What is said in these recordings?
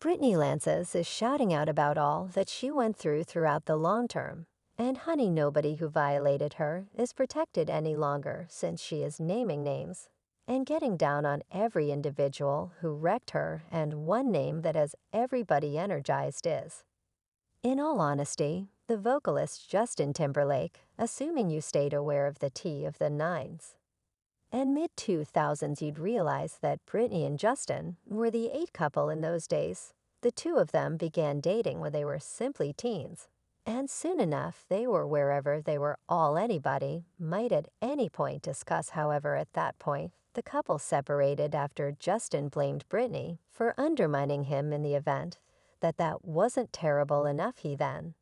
Britney Lances is shouting out about all that she went through throughout the long term. And honey, nobody who violated her is protected any longer since she is naming names and getting down on every individual who wrecked her, and one name that has everybody energized is. In all honesty, the vocalist Justin Timberlake, assuming you stayed aware of the tea of the nines. And mid-2000s you'd realize that Britney and Justin were the eight couple in those days. The two of them began dating when they were simply teens. And soon enough, they were wherever they were all anybody might at any point discuss. However, at that point, the couple separated after Justin blamed Britney for undermining him in the event that wasn't terrible enough. He then,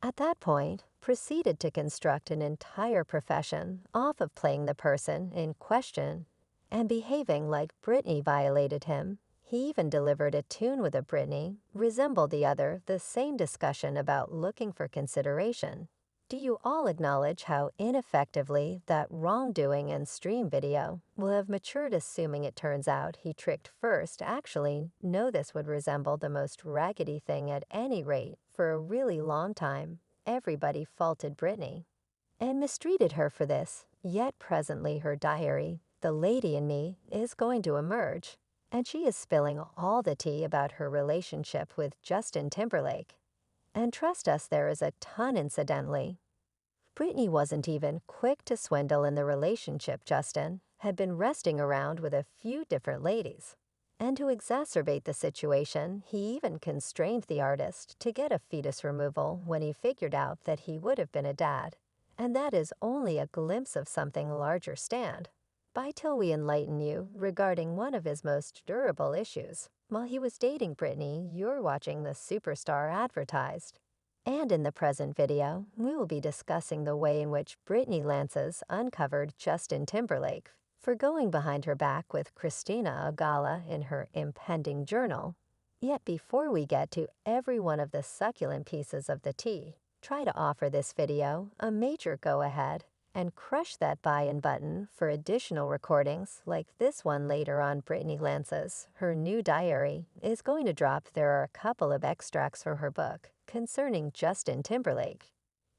at that point, proceeded to construct an entire profession off of playing the person in question and behaving like Britney violated him. He even delivered a tune with a Britney resembled the other. The same discussion about looking for consideration. Do you all acknowledge how ineffectively that wrongdoing and stream video will have matured, assuming it turns out he tricked first? Actually, no, this would resemble the most raggedy thing at any rate. For a really long time, everybody faulted Britney and mistreated her for this. Yet presently her diary, The Lady in Me, is going to emerge, and she is spilling all the tea about her relationship with Justin Timberlake. And trust us, there is a ton. Incidentally, Britney wasn't even quick to swindle in the relationship. Justin had been resting around with a few different ladies. And to exacerbate the situation, he even constrained the artist to get a fetus removal when he figured out that he would have been a dad. And that is only a glimpse of something larger. Stand by till we enlighten you regarding one of his most durable issues. While he was dating Britney, you're watching the superstar advertised. And in the present video, we will be discussing the way in which Britney Lances uncovered Justin Timberlake for going behind her back with Christina Aguilera in her impending journal. Yet before we get to every one of the succulent pieces of the tea, try to offer this video a major go-ahead and crush that buy-in button for additional recordings like this one later on. Britney Lances, her new diary, is going to drop. There are a couple of extracts from her book concerning Justin Timberlake.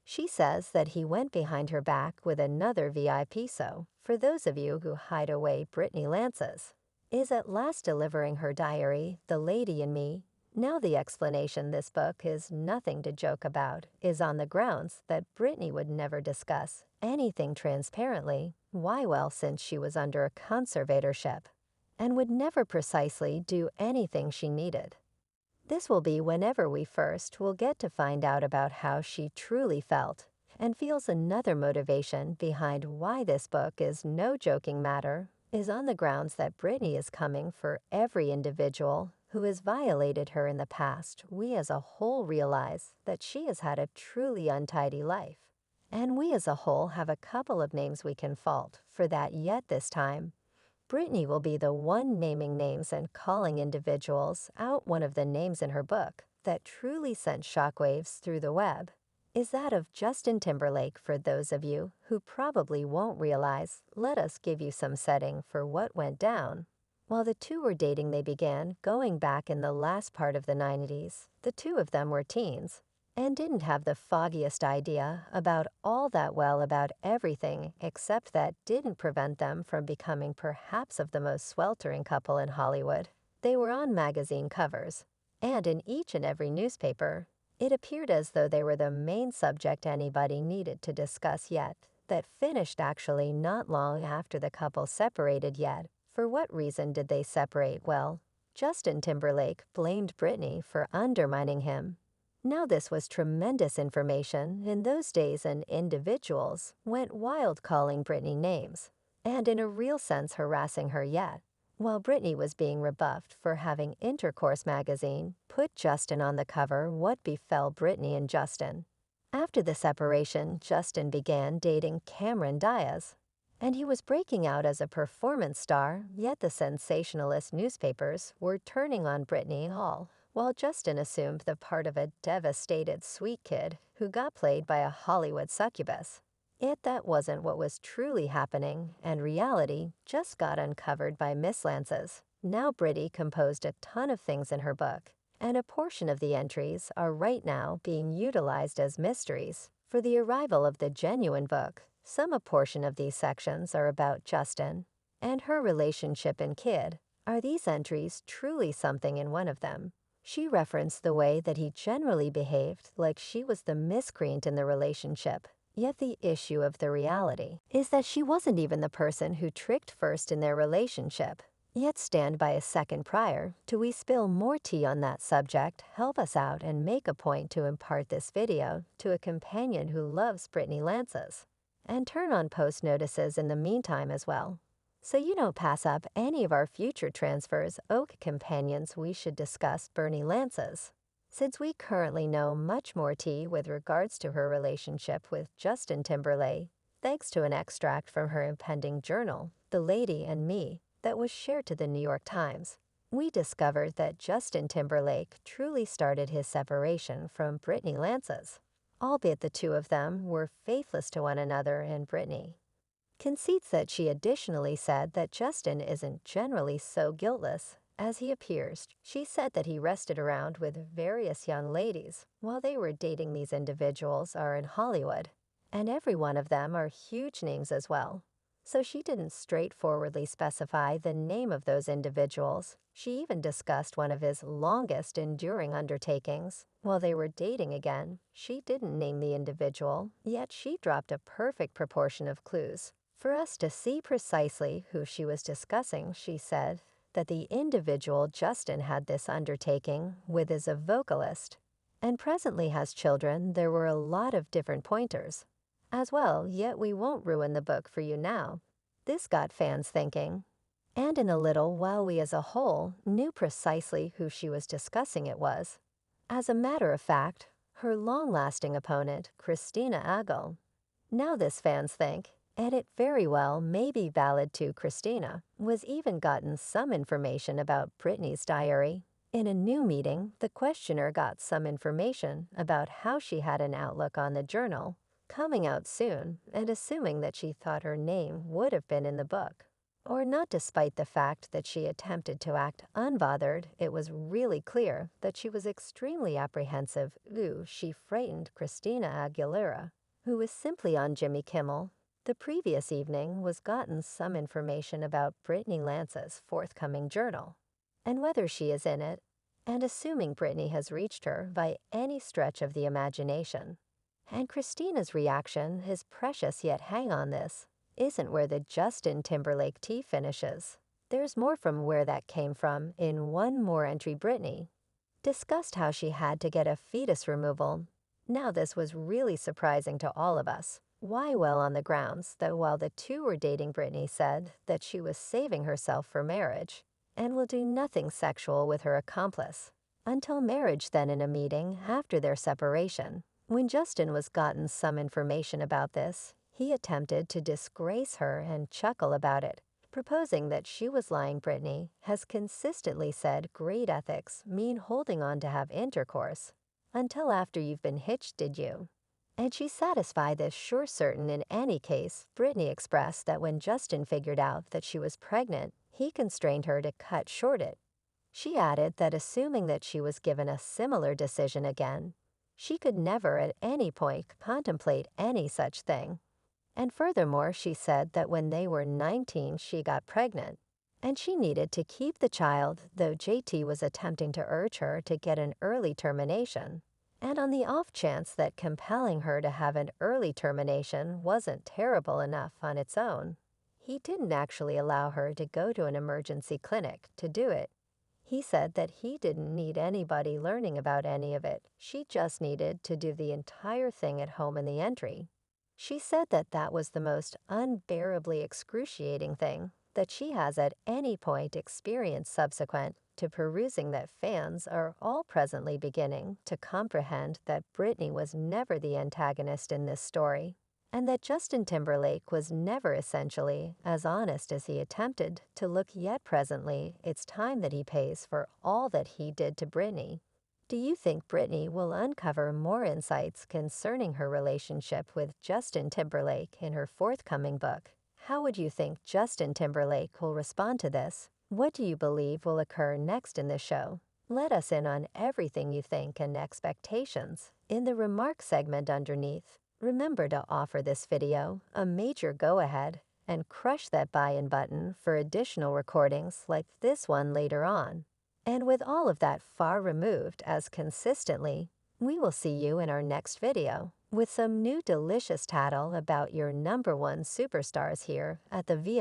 She says that he went behind her back with another VIP. So, for those of you who hide away, Britney Lances is at last delivering her diary, The Lady in Me. Now the explanation this book is nothing to joke about is on the grounds that Britney would never discuss anything transparently. Why? Well, since she was under a conservatorship and would never precisely do anything she needed. This will be whenever we first will get to find out about how she truly felt and feels. Another motivation behind why this book is no joking matter is on the grounds that Britney is coming for every individual who has violated her in the past. We as a whole realize that she has had a truly untidy life, and we as a whole have a couple of names we can fault for that. Yet this time, Britney will be the one naming names and calling individuals out. One of the names in her book that truly sent shockwaves through the web is that of Justin Timberlake. For those of you who probably won't realize, let us give you some setting for what went down. While the two were dating, they began going back in the last part of the 90s. The two of them were teens and didn't have the foggiest idea about all that well about everything, except that didn't prevent them from becoming perhaps of the most sweltering couple in Hollywood. They were on magazine covers, and in each and every newspaper. It appeared as though they were the main subject anybody needed to discuss. Yet that finished actually not long after the couple separated. Yet for what reason did they separate? Well, Justin Timberlake blamed Britney for undermining him. Now this was tremendous information in those days, and individuals went wild calling Britney names and in a real sense harassing her. Yet while Britney was being rebuffed for having Intercourse magazine put Justin on the cover, what befell Britney and Justin? After the separation, Justin began dating Cameron Diaz, and he was breaking out as a performance star. Yet the sensationalist newspapers were turning on Britney all while Justin assumed the part of a devastated sweet kid who got played by a Hollywood succubus. Yet that wasn't what was truly happening, and reality just got uncovered by Miss Lances. Now Britney composed a ton of things in her book, and a portion of the entries are right now being utilized as mysteries for the arrival of the genuine book. A portion of these sections are about Justin and her relationship and kid. Are these entries truly something in one of them? She referenced the way that he generally behaved like she was the miscreant in the relationship. Yet the issue of the reality is that she wasn't even the person who tricked first in their relationship. Yet stand by a second prior till we spill more tea on that subject. Help us out and make a point to impart this video to a companion who loves Britney Lances. And turn on post notices in the meantime as well, so you don't pass up any of our future transfers. Oak companions, we should discuss Britney Lances, since we currently know much more tea with regards to her relationship with Justin Timberlake, thanks to an extract from her impending journal, The Lady and Me, that was shared to the New York Times. We discovered that Justin Timberlake truly started his separation from Britney Lances, albeit the two of them were faithless to one another, and Britney concedes that she additionally said that Justin isn't generally so guiltless as he appears. She said that he rested around with various young ladies while they were dating. These individuals are in Hollywood, and every one of them are huge names as well. So she didn't straightforwardly specify the name of those individuals. She even discussed one of his longest enduring undertakings. While they were dating again, she didn't name the individual, yet she dropped a perfect proportion of clues for us to see precisely who she was discussing. She said that the individual Justin had this undertaking with is a vocalist and presently has children. There were a lot of different pointers as well, yet we won't ruin the book for you now. This got fans thinking, and in a little while we as a whole knew precisely who she was discussing it was. As a matter of fact, her long-lasting opponent, Christina Aguilera. Now this fans think, and it very well may be valid too, Christina was even gotten some information about Britney's diary. In a new meeting, the questioner got some information about how she had an outlook on the journal coming out soon, and assuming that she thought her name would have been in the book or not. Despite the fact that she attempted to act unbothered, it was really clear that she was extremely apprehensive. She frightened Christina Aguilera, who was simply on Jimmy Kimmel the previous evening, was gotten some information about Britney Lance's forthcoming journal and whether she is in it, and assuming Britney has reached her by any stretch of the imagination. And Christina's reaction is precious, yet hang on, this isn't where the Justin Timberlake tea finishes. There's more from where that came from. In one more entry, Britney discussed how she had to get a fetus removal. Now this was really surprising to all of us. Why? Well, on the grounds that while the two were dating, Britney said that she was saving herself for marriage and will do nothing sexual with her accomplice until marriage. Then in a meeting after their separation, when Justin was gotten some information about this, he attempted to disgrace her and chuckle about it, proposing that she was lying. Britney has consistently said great ethics mean holding on to have intercourse until after you've been hitched. Did you? And she satisfied this sure certain. In any case, Britney expressed that when Justin figured out that she was pregnant, he constrained her to cut short it. She added that assuming that she was given a similar decision again, she could never at any point contemplate any such thing. And furthermore, she said that when they were 19, she got pregnant, and she needed to keep the child, though JT was attempting to urge her to get an early termination. And on the off chance that compelling her to have an early termination wasn't terrible enough on its own, he didn't actually allow her to go to an emergency clinic to do it. He said that he didn't need anybody learning about any of it. She just needed to do the entire thing at home in the entry. She said that that was the most unbearably excruciating thing that she has at any point experienced subsequent to perusing that fans are all presently beginning to comprehend that Britney was never the antagonist in this story, and that Justin Timberlake was never essentially as honest as he attempted to look. Yet presently, it's time that he pays for all that he did to Britney. Do you think Britney will uncover more insights concerning her relationship with Justin Timberlake in her forthcoming book? How would you think Justin Timberlake will respond to this? What do you believe will occur next in the show? Let us in on everything you think and expectations in the remarks segment underneath. Remember to offer this video a major go-ahead and crush that buy-in button for additional recordings like this one later on. And with all of that far removed as consistently, we will see you in our next video with some new delicious tattle about your #1 superstars here at the